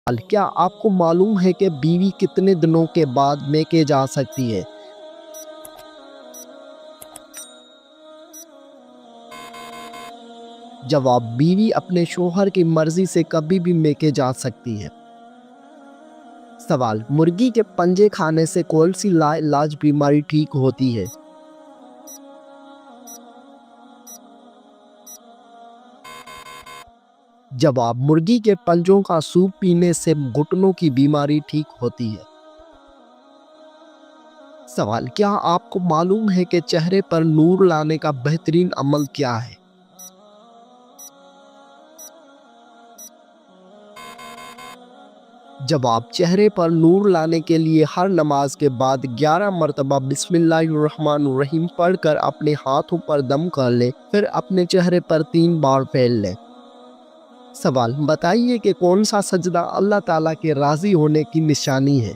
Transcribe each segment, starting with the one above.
کیا آپ کو معلوم ہے کہ بیوی کتنے دنوں کے بعد میکے جا سکتی ہے؟ جواب: بیوی اپنے شوہر کی مرضی سے کبھی بھی میکے جا سکتی ہے۔ سوال: مرغی کے پنجے کھانے سے کون سی لا علاج بیماری ٹھیک ہوتی ہے؟ جواب: مرغی کے پنجوں کا سوپ پینے سے گھٹنوں کی بیماری ٹھیک ہوتی ہے۔ سوال: کیا آپ کو معلوم ہے کہ چہرے پر نور لانے کا بہترین عمل کیا ہے؟ جواب: چہرے پر نور لانے کے لیے ہر نماز کے بعد 11 مرتبہ بسم اللہ الرحمن الرحیم پڑھ کر اپنے ہاتھوں پر دم کر لیں، پھر اپنے چہرے پر 3 بار پھیر لیں۔ سوال: بتائیے کہ کون سا سجدہ اللہ تعالیٰ کے راضی ہونے کی نشانی ہے؟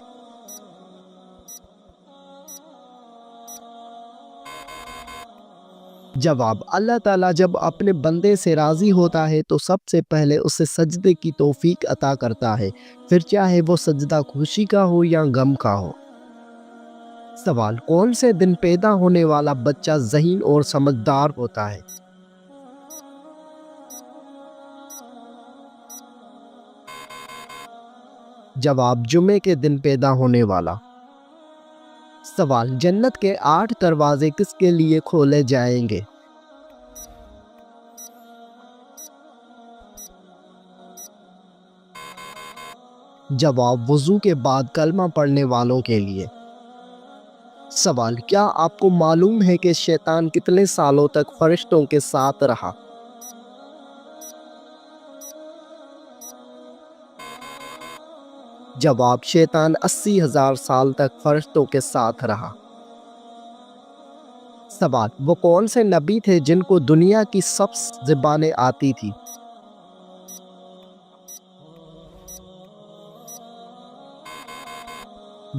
جواب: اللہ تعالیٰ جب اپنے بندے سے راضی ہوتا ہے تو سب سے پہلے اسے سجدے کی توفیق عطا کرتا ہے، پھر چاہے وہ سجدہ خوشی کا ہو یا غم کا ہو۔ سوال: کون سے دن پیدا ہونے والا بچہ ذہین اور سمجھدار ہوتا ہے؟ جواب: جمعے کے دن پیدا ہونے والا۔ سوال: جنت کے 8 دروازے کس کے لیے کھولے جائیں گے؟ جواب: وضو کے بعد کلمہ پڑھنے والوں کے لیے۔ سوال: کیا آپ کو معلوم ہے کہ شیطان کتنے سالوں تک فرشتوں کے ساتھ رہا؟ جواب: شیطان 80,000 سال تک فرشتوں کے ساتھ رہا۔ سوال: وہ کون سے نبی تھے جن کو دنیا کی سب زبانیں آتی تھی؟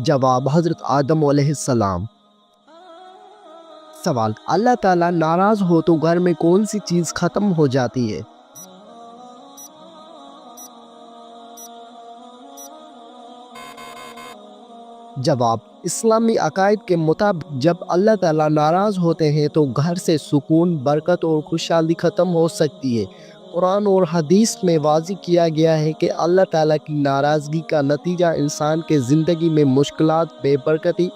جواب: حضرت آدم علیہ السلام۔ سوال: اللہ تعالیٰ ناراض ہو تو گھر میں کون سی چیز ختم ہو جاتی ہے؟ جواب: اسلامی عقائد کے مطابق جب اللہ تعالیٰ ناراض ہوتے ہیں تو گھر سے سکون، برکت اور خوشحالی ختم ہو سکتی ہے۔ قرآن اور حدیث میں واضح کیا گیا ہے کہ اللہ تعالیٰ کی ناراضگی کا نتیجہ انسان کے زندگی میں مشکلات، بے برکتی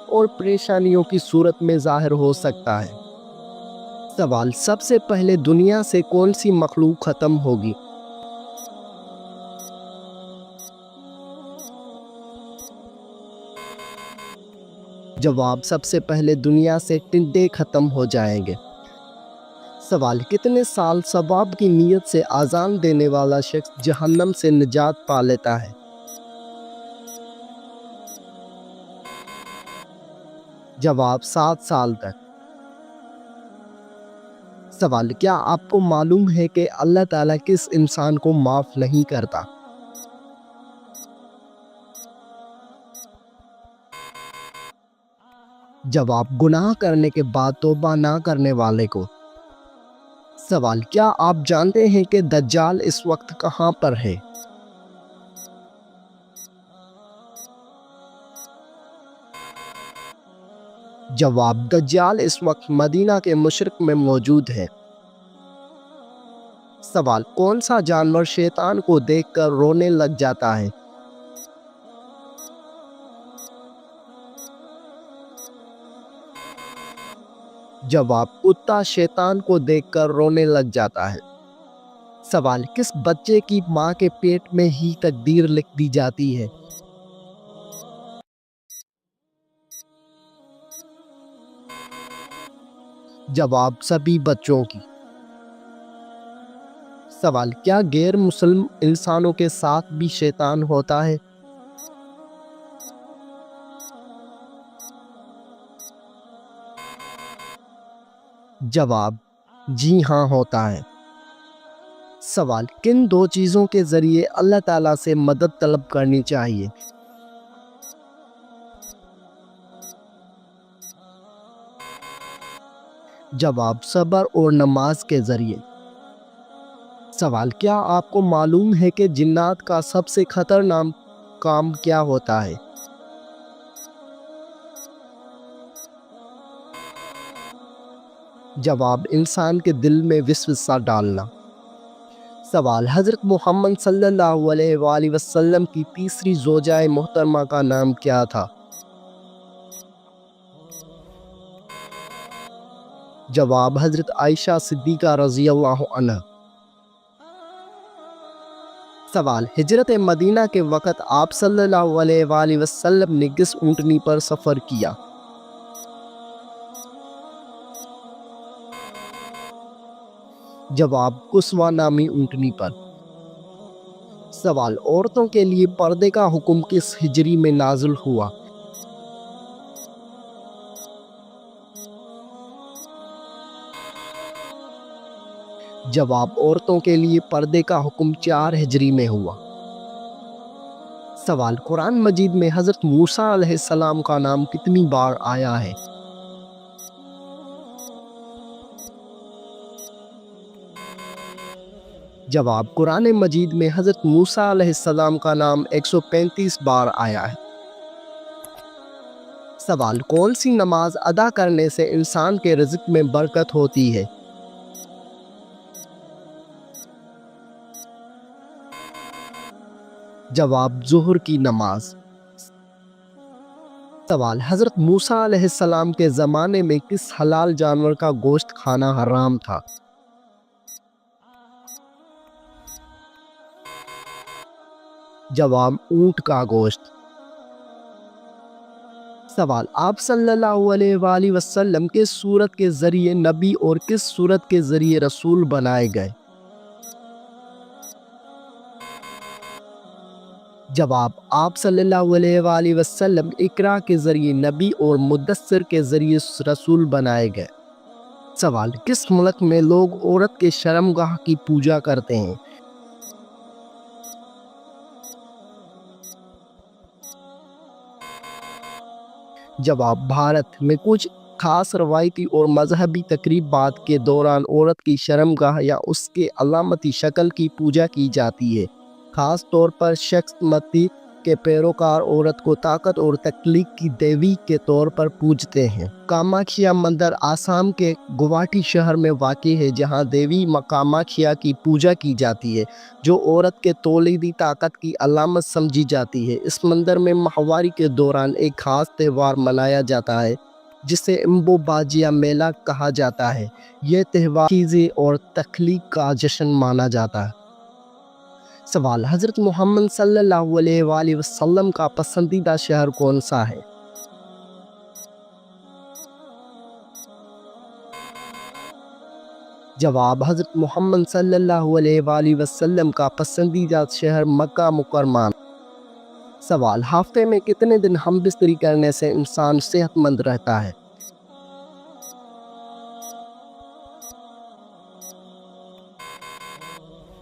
اور پریشانیوں کی صورت میں ظاہر ہو سکتا ہے۔ سوال: سب سے پہلے دنیا سے کون سی مخلوق ختم ہوگی؟ جواب: سب سے پہلے دنیا سے ٹڈے ختم ہو جائیں گے۔ سوال: کتنے سال ثواب کی نیت سے اذان دینے والا شخص جہنم سے نجات پا لیتا ہے؟ جواب: 7 سال تک۔ سوال: کیا آپ کو معلوم ہے کہ اللہ تعالیٰ کس انسان کو معاف نہیں کرتا؟ جواب: گناہ کرنے کے بعد توبہ نہ کرنے والے کو۔ سوال: کیا آپ جانتے ہیں کہ دجال اس وقت کہاں پر ہے؟ جواب: دجال اس وقت مدینہ کے مشرق میں موجود ہے۔ سوال: کون سا جانور شیطان کو دیکھ کر رونے لگ جاتا ہے؟ جواب: کتا شیطان کو دیکھ کر رونے لگ جاتا ہے۔ سوال: کس بچے کی ماں کے پیٹ میں ہی تقدیر لکھ دی جاتی ہے؟ جواب: سبھی بچوں کی۔ سوال: کیا غیر مسلم انسانوں کے ساتھ بھی شیطان ہوتا ہے؟ جواب: جی ہاں، ہوتا ہے۔ سوال: کن 2 چیزوں کے ذریعے اللہ تعالیٰ سے مدد طلب کرنی چاہیے؟ جواب: صبر اور نماز کے ذریعے۔ سوال: کیا آپ کو معلوم ہے کہ جنات کا سب سے خطرناک کام کیا ہوتا ہے؟ جواب: انسان کے دل میں وسوسہ ڈالنا۔ سوال: حضرت محمد صلی اللہ علیہ وآلہ وسلم کی تیسری زوجہ محترمہ کا نام کیا تھا؟ جواب: حضرت عائشہ صدیقہ رضی اللہ عنہ۔ سوال: ہجرت مدینہ کے وقت آپ صلی اللہ علیہ وآلہ وسلم نے کس اونٹنی پر سفر کیا؟ جواب: قصوہ نامی اونٹنی پر۔ سوال: عورتوں کے لیے پردے کا حکم کس ہجری میں نازل ہوا؟ جواب: عورتوں کے لیے پردے کا حکم 4 ہجری میں ہوا۔ سوال: قرآن مجید میں حضرت موسیٰ علیہ السلام کا نام کتنی بار آیا ہے؟ جواب: قرآن مجید میں حضرت موسیٰ علیہ السلام کا نام 135 بار آیا ہے۔ سوال: کون سی نماز ادا کرنے سے انسان کے رزق میں برکت ہوتی ہے؟ جواب: ظہر کی نماز۔ سوال: حضرت موسیٰ علیہ السلام کے زمانے میں کس حلال جانور کا گوشت کھانا حرام تھا؟ جواب: اونٹ کا گوشت۔ سوال: آپ صلی اللہ علیہ وآلہ وسلم کس سورت کے ذریعے نبی اور کس سورت کے ذریعے رسول بنائے گئے؟ جواب: آپ صلی اللہ علیہ وآلہ وسلم اقرا کے ذریعے نبی اور مدثر کے ذریعے رسول بنائے گئے۔ سوال: کس ملک میں لوگ عورت کے شرمگاہ کی پوجا کرتے ہیں؟ جواب: بھارت میں کچھ خاص روایتی اور مذہبی تقریبات کے دوران عورت کی شرمگاہ یا اس کے علامتی شکل کی پوجا کی جاتی ہے۔ خاص طور پر شخص متی کے پیروکار عورت کو طاقت اور تخلیق کی دیوی کے طور پر پوجتے ہیں۔ کاماکھیا مندر آسام کے گوہاٹی شہر میں واقع ہے، جہاں دیوی کاماکھیا کی پوجا کی جاتی ہے، جو عورت کے تولیدی طاقت کی علامت سمجھی جاتی ہے۔ اس مندر میں ماہواری کے دوران ایک خاص تہوار منایا جاتا ہے جسے امبو باجیا میلہ کہا جاتا ہے۔ یہ تہوار چیزیں اور تخلیق کا جشن مانا جاتا ہے۔ سوال: حضرت محمد صلی اللہ علیہ وآلہ وسلم کا پسندیدہ شہر کون سا ہے؟ جواب: حضرت محمد صلی اللہ علیہ وآلہ وسلم کا پسندیدہ شہر مکہ مکرمہ۔ سوال: ہفتے میں کتنے دن ہم بستری کرنے سے انسان صحت مند رہتا ہے؟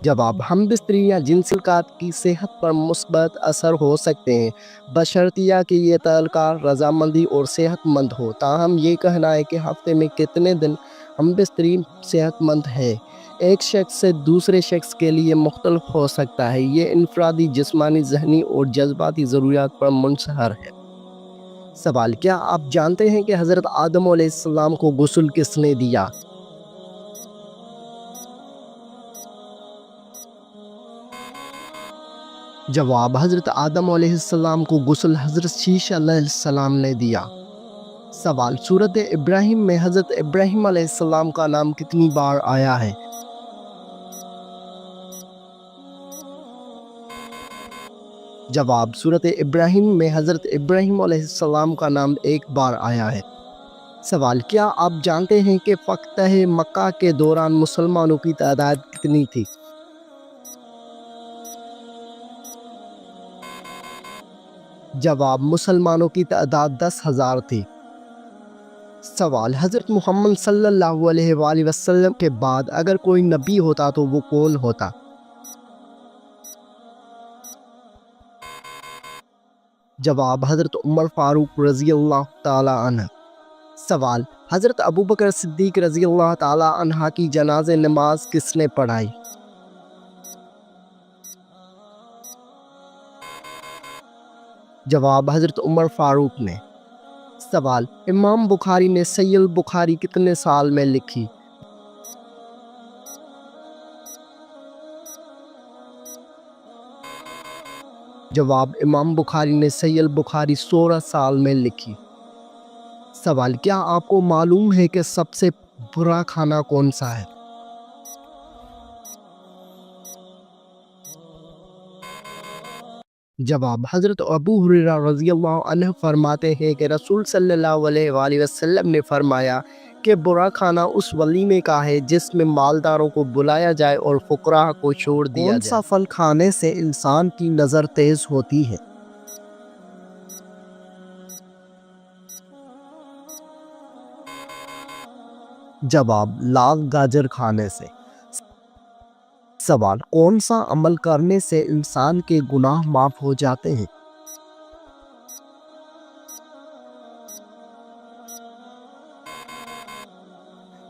جواب: ہم بستری یا جنسی تعلقات کی صحت پر مثبت اثر ہو سکتے ہیں، بشرطیہ کہ یہ تعلقات رضامندی اور صحت مند ہو۔ تاہم یہ کہنا ہے کہ ہفتے میں کتنے دن ہم بستری صحت مند ہے، ایک شخص سے دوسرے شخص کے لیے مختلف ہو سکتا ہے۔ یہ انفرادی جسمانی، ذہنی اور جذباتی ضروریات پر منحصر ہے۔ سوال: کیا آپ جانتے ہیں کہ حضرت آدم علیہ السلام کو غسل کس نے دیا؟ جواب: حضرت آدم علیہ السلام کو غسل حضرت شیش علیہ السلام نے دیا۔ سوال: سورۃ ابراہیم میں حضرت ابراہیم علیہ السلام کا نام کتنی بار آیا ہے؟ جواب: سورۃ ابراہیم میں حضرت ابراہیم علیہ السلام کا نام 1 بار آیا ہے۔ سوال: کیا آپ جانتے ہیں کہ فتح مکہ کے دوران مسلمانوں کی تعداد کتنی تھی؟ جواب: مسلمانوں کی تعداد 10,000 تھی۔ سوال: حضرت محمد صلی اللہ علیہ وآلہ وسلم کے بعد اگر کوئی نبی ہوتا تو وہ کون ہوتا؟ جواب: حضرت عمر فاروق رضی اللہ تعالی عنہ۔ سوال: حضرت ابوبکر صدیق رضی اللہ تعالی عنہ کی جنازہ نماز کس نے پڑھائی؟ جواب حضرت عمر فاروق نے۔ سوال، امام بخاری نے صحیح البخاری کتنے سال میں لکھی؟ جواب، امام بخاری نے صحیح البخاری 16 سال میں لکھی۔ سوال، کیا آپ کو معلوم ہے کہ سب سے برا کھانا کون سا ہے؟ جواب، حضرت ابو ہریرہ رضی اللہ عنہ فرماتے ہیں کہ رسول صلی اللہ علیہ وآلہ وسلم نے فرمایا کہ برا کھانا اس ولیمے کا ہے جس میں مالداروں کو بلایا جائے اور فقراء کو چھوڑ دیا جائے۔ کون سا پھل کھانے سے انسان کی نظر تیز ہوتی ہے؟ جواب، لال گاجر کھانے سے۔ سوال، کون سا عمل کرنے سے انسان کے گناہ معاف ہو جاتے ہیں؟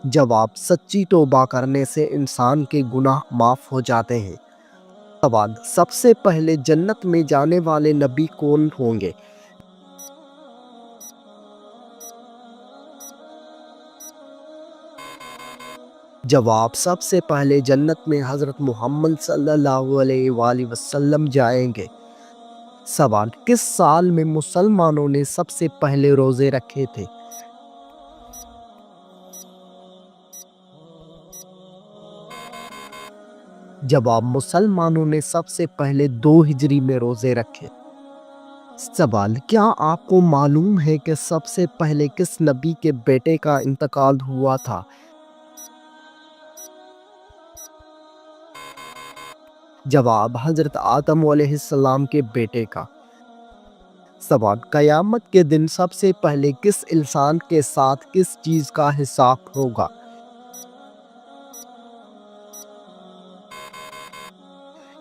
جواب، سچی توبہ کرنے سے انسان کے گناہ معاف ہو جاتے ہیں۔ سوال، سب سے پہلے جنت میں جانے والے نبی کون ہوں گے؟ جواب، سب سے پہلے جنت میں حضرت محمد صلی اللہ علیہ وآلہ وسلم جائیں گے۔ سوال، کس سال میں مسلمانوں نے سب سے پہلے روزے رکھے تھے؟ جواب، مسلمانوں نے سب سے پہلے 2 ہجری میں روزے رکھے۔ سوال، کیا آپ کو معلوم ہے کہ سب سے پہلے کس نبی کے بیٹے کا انتقال ہوا تھا؟ جواب، حضرت آدم علیہ السلام کے بیٹے کا۔ سوال، قیامت کے دن سب سے پہلے کس انسان کے ساتھ کس چیز کا حساب ہوگا؟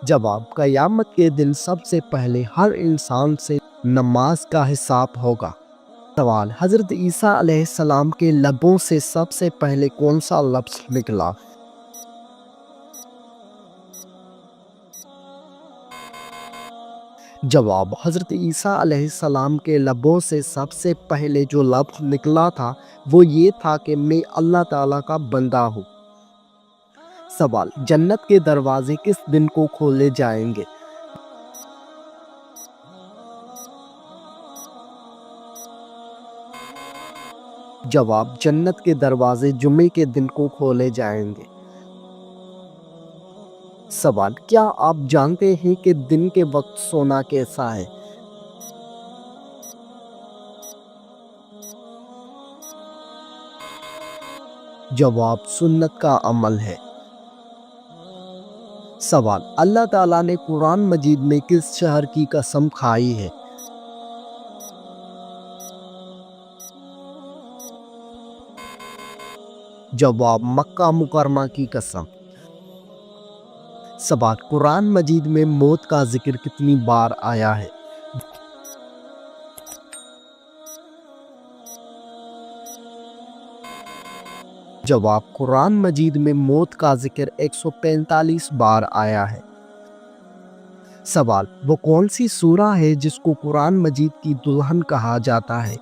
جواب، قیامت کے دن سب سے پہلے ہر انسان سے نماز کا حساب ہوگا۔ سوال، حضرت عیسیٰ علیہ السلام کے لبوں سے سب سے پہلے کون سا لفظ نکلا؟ جواب، حضرت عیسیٰ علیہ السلام کے لبوں سے سب سے پہلے جو لفظ نکلا تھا وہ یہ تھا کہ میں اللہ تعالیٰ کا بندہ ہوں۔ سوال، جنت کے دروازے کس دن کو کھولے جائیں گے؟ جواب، جنت کے دروازے جمعے کے دن کو کھولے جائیں گے۔ سوال، کیا آپ جانتے ہیں کہ دن کے وقت سونا کیسا ہے؟ جواب، سنت کا عمل ہے۔ سوال، اللہ تعالیٰ نے قرآن مجید میں کس شہر کی قسم کھائی ہے؟ جواب، مکہ مکرمہ کی قسم۔ سوال، قرآن مجید میں موت کا ذکر کتنی بار آیا ہے؟ جواب، قرآن مجید میں موت کا ذکر 145 بار آیا ہے۔ سوال، وہ کون سی سورہ ہے جس کو قرآن مجید کی دلہن کہا جاتا ہے؟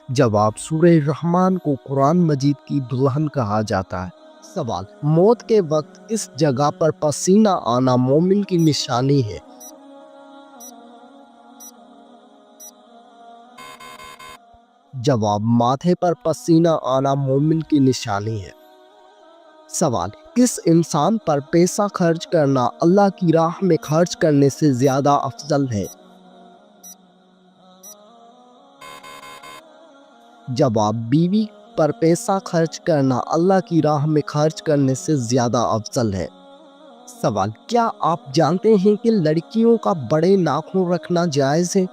جواب، سورہ رحمان کو قرآن مجید کی دلہن کہا جاتا ہے۔ سوال، موت کے وقت کس جگہ پر پسینہ آنا مومن کی نشانی ہے؟ جواب، ماتھے پر پسینہ آنا مومن کی نشانی ہے۔ سوال، کس انسان پر پیسہ خرچ کرنا اللہ کی راہ میں خرچ کرنے سے زیادہ افضل ہے؟ جواب، بیوی پر پیسہ خرچ کرنا اللہ کی راہ میں خرچ کرنے سے زیادہ افضل ہے۔ سوال، کیا آپ جانتے ہیں کہ لڑکیوں کا بڑے ناخن رکھنا جائز ہے؟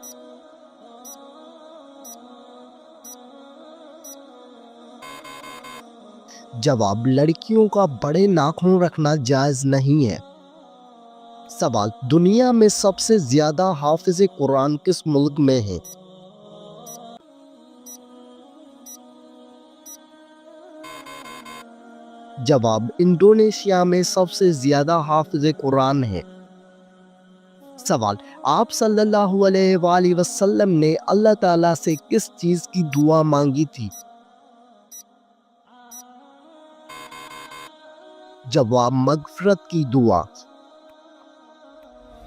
جواب، لڑکیوں کا بڑے ناخن رکھنا جائز نہیں ہے۔ سوال، دنیا میں سب سے زیادہ حافظ قرآن کس ملک میں ہیں؟ جواب: انڈونیشیا میں سب سے زیادہ حافظ قرآن ہیں۔ سوال: آپ صلی اللہ علیہ وآلہ وسلم نے اللہ تعالیٰ سے کس چیز کی دعا مانگی تھی؟ جواب: مغفرت کی دعا۔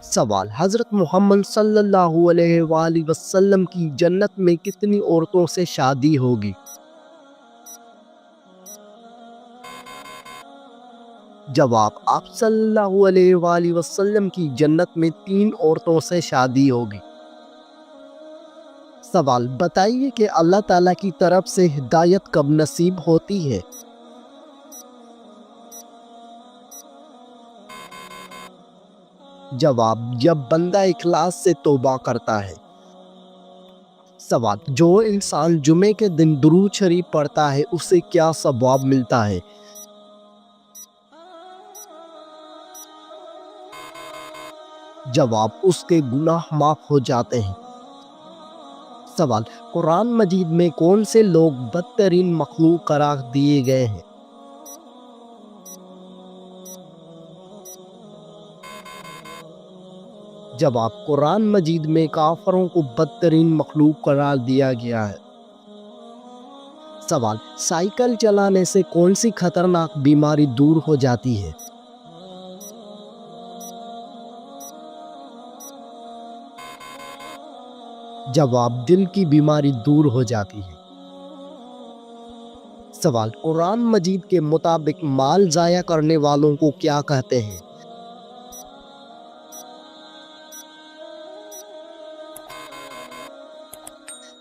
سوال: حضرت محمد صلی اللہ علیہ وآلہ وسلم کی جنت میں کتنی عورتوں سے شادی ہوگی؟ جواب: آپ صلی اللہ علیہ وآلہ وسلم کی جنت میں 3 عورتوں سے شادی ہوگی۔ سوال: بتائیے کہ اللہ تعالیٰ کی طرف سے ہدایت کب نصیب ہوتی ہے؟ جواب: جب بندہ اخلاص سے توبہ کرتا ہے۔ سوال: جو انسان جمعے کے دن درود شریف پڑھتا ہے اسے کیا ثواب ملتا ہے؟ جواب: اس کے گناہ معاف ہو جاتے ہیں۔ سوال: قرآن مجید میں کون سے لوگ بدترین مخلوق قرار دیے گئے ہیں؟ جواب: قرآن مجید میں کافروں کو بدترین مخلوق قرار دیا گیا ہے۔ سوال: سائیکل چلانے سے کون سی خطرناک بیماری دور ہو جاتی ہے؟ جواب: دل کی بیماری دور ہو جاتی ہے۔ سوال: قرآن مجید کے مطابق مال ضائع کرنے والوں کو کیا کہتے ہیں؟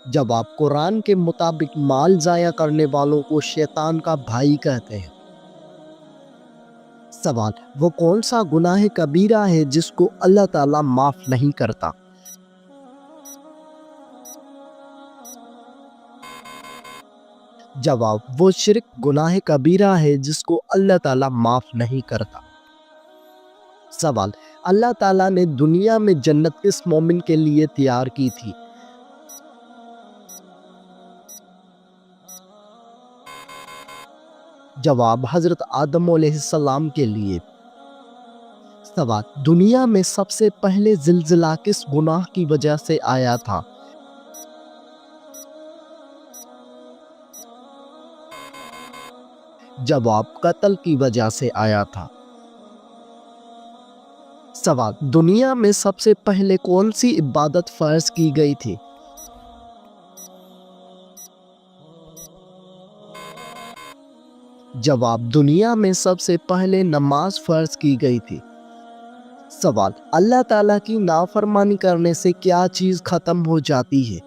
جواب: قرآن کے مطابق مال ضائع کرنے والوں کو شیطان کا بھائی کہتے ہیں۔ سوال: وہ کون سا گناہ کبیرہ ہے جس کو اللہ تعالیٰ معاف نہیں کرتا؟ جواب: وہ شرک گناہ کبیرہ ہے جس کو اللہ تعالیٰ معاف نہیں کرتا۔ سوال: اللہ تعالیٰ نے دنیا میں جنت کس مومن کے لیے تیار کی تھی؟ جواب: حضرت آدم علیہ السلام کے لیے۔ سوال: دنیا میں سب سے پہلے زلزلہ کس گناہ کی وجہ سے آیا تھا؟ جواب: قتل کی وجہ سے آیا تھا۔ سوال: دنیا میں سب سے پہلے کون سی عبادت فرض کی گئی تھی؟ جواب: دنیا میں سب سے پہلے نماز فرض کی گئی تھی۔ سوال: اللہ تعالیٰ کی نافرمانی کرنے سے کیا چیز ختم ہو جاتی ہے؟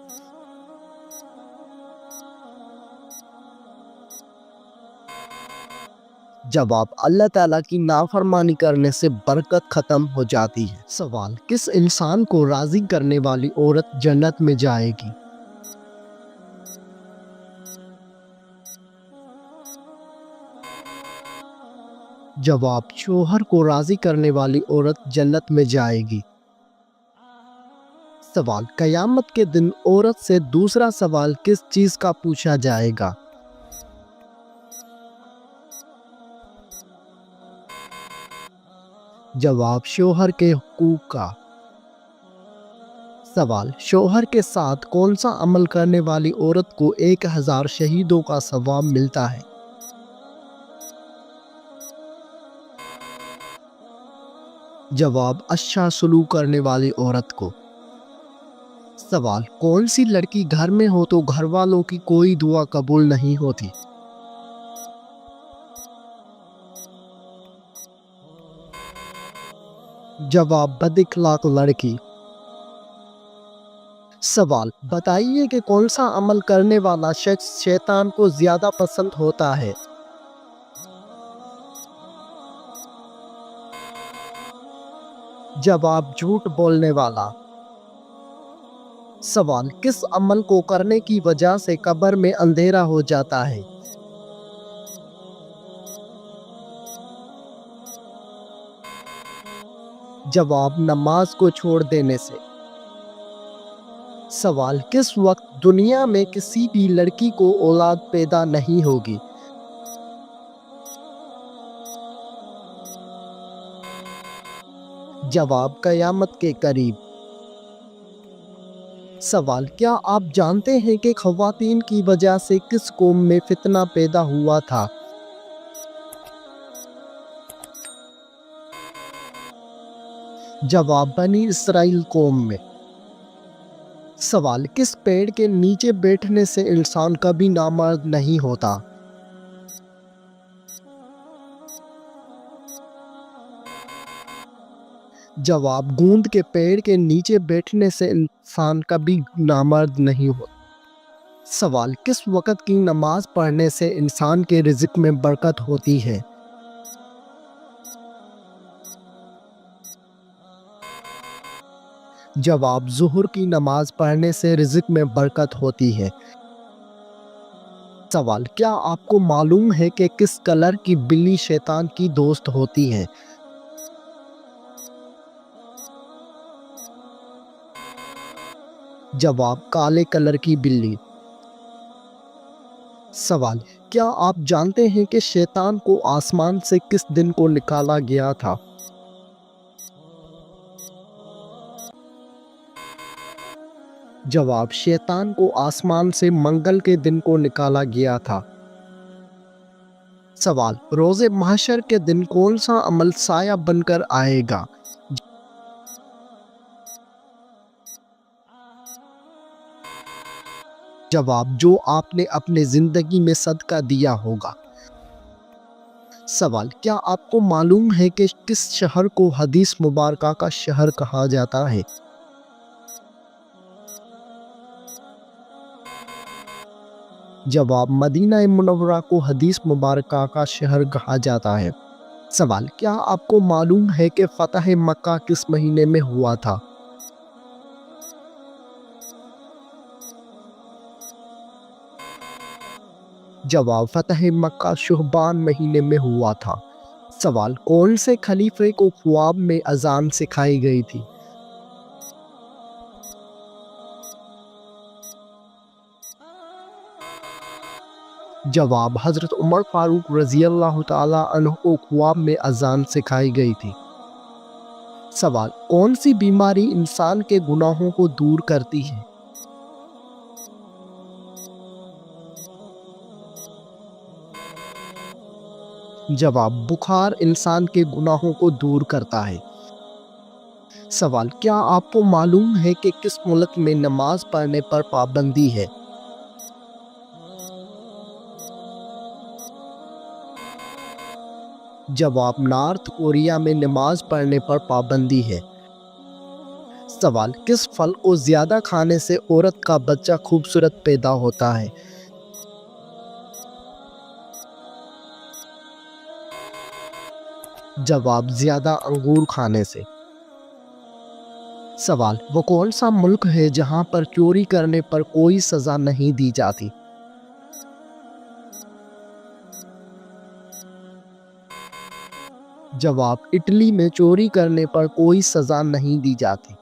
جواب: اللہ تعالیٰ کی نافرمانی کرنے سے برکت ختم ہو جاتی ہے۔ سوال: کس انسان کو راضی کرنے والی عورت جنت میں جائے گی؟ جواب: شوہر کو راضی کرنے والی عورت جنت میں جائے گی۔ سوال: قیامت کے دن عورت سے دوسرا سوال کس چیز کا پوچھا جائے گا؟ جواب: شوہر کے حقوق کا۔ سوال: شوہر کے ساتھ کون سا عمل کرنے والی عورت کو 1000 شہیدوں کا ثواب ملتا ہے؟ جواب: اچھا سلوک کرنے والی عورت کو۔ سوال: کون سی لڑکی گھر میں ہو تو گھر والوں کی کوئی دعا قبول نہیں ہوتی؟ جواب: بد اخلاق لڑکی۔ سوال: بتائیے کہ کون سا عمل کرنے والا شخص شیطان کو زیادہ پسند ہوتا ہے؟ جواب: جھوٹ بولنے والا۔ سوال: کس عمل کو کرنے کی وجہ سے قبر میں اندھیرا ہو جاتا ہے؟ جواب: نماز کو چھوڑ دینے سے۔ سوال: کس وقت دنیا میں کسی بھی لڑکی کو اولاد پیدا نہیں ہوگی؟ جواب قیامت کے قریب۔ سوال، کیا آپ جانتے ہیں کہ خواتین کی وجہ سے کس قوم میں فتنہ پیدا ہوا تھا؟ جواب بنی اسرائیل قوم میں۔ سوال، کس پیڑ کے نیچے بیٹھنے سے انسان کبھی نامرد نہیں ہوتا؟ جواب، گوند کے پیڑ کے نیچے بیٹھنے سے انسان کبھی نامرد نہیں ہوتا۔ سوال، کس وقت کی نماز پڑھنے سے انسان کے رزق میں برکت ہوتی ہے؟ جواب، ظہر کی نماز پڑھنے سے رزق میں برکت ہوتی ہے۔ سوال، کیا آپ کو معلوم ہے کہ کس کلر کی بلی شیطان کی دوست ہوتی ہے؟ جواب، کالے کلر کی بلی۔ سوال، کیا آپ جانتے ہیں کہ شیطان کو آسمان سے کس دن کو نکالا گیا تھا؟ جواب، شیطان کو آسمان سے منگل کے دن کو نکالا گیا تھا۔ سوال، روز محشر کے دن کون سا عمل سایہ بن کر آئے گا؟ جواب، جو آپ نے اپنے زندگی میں صدقہ دیا ہوگا۔ سوال، کیا آپ کو معلوم ہے کہ کس شہر کو حدیث مبارکہ کا شہر کہا جاتا ہے؟ جواب، مدینہ منورہ کو حدیث مبارکہ کا شہر کہا جاتا ہے۔ سوال، کیا آپ کو معلوم ہے کہ فتح مکہ کس مہینے میں ہوا تھا؟ جواب، فتح مکہ شعبان مہینے میں ہوا تھا۔ سوال، کون سے خلیفے کو خواب میں اذان سکھائی گئی تھی؟ جواب، حضرت عمر فاروق رضی اللہ تعالیٰ عنہ کو خواب میں اذان سکھائی گئی تھی۔ سوال، کون سی بیماری انسان کے گناہوں کو دور کرتی ہے؟ جواب، بخار انسان کے گناہوں کو دور کرتا ہے۔ سوال، کیا آپ کو معلوم ہے کہ کس ملک میں نماز پڑھنے پر پابندی ہے؟ جواب، نارتھ کوریا میں نماز پڑھنے پر پابندی ہے۔ سوال، کس پھل کو زیادہ کھانے سے عورت کا بچہ خوبصورت پیدا ہوتا ہے؟ جواب، زیادہ انگور کھانے سے۔ سوال، وہ کون سا ملک ہے جہاں پر چوری کرنے پر کوئی سزا نہیں دی جاتی؟ جواب، اٹلی میں چوری کرنے پر کوئی سزا نہیں دی جاتی۔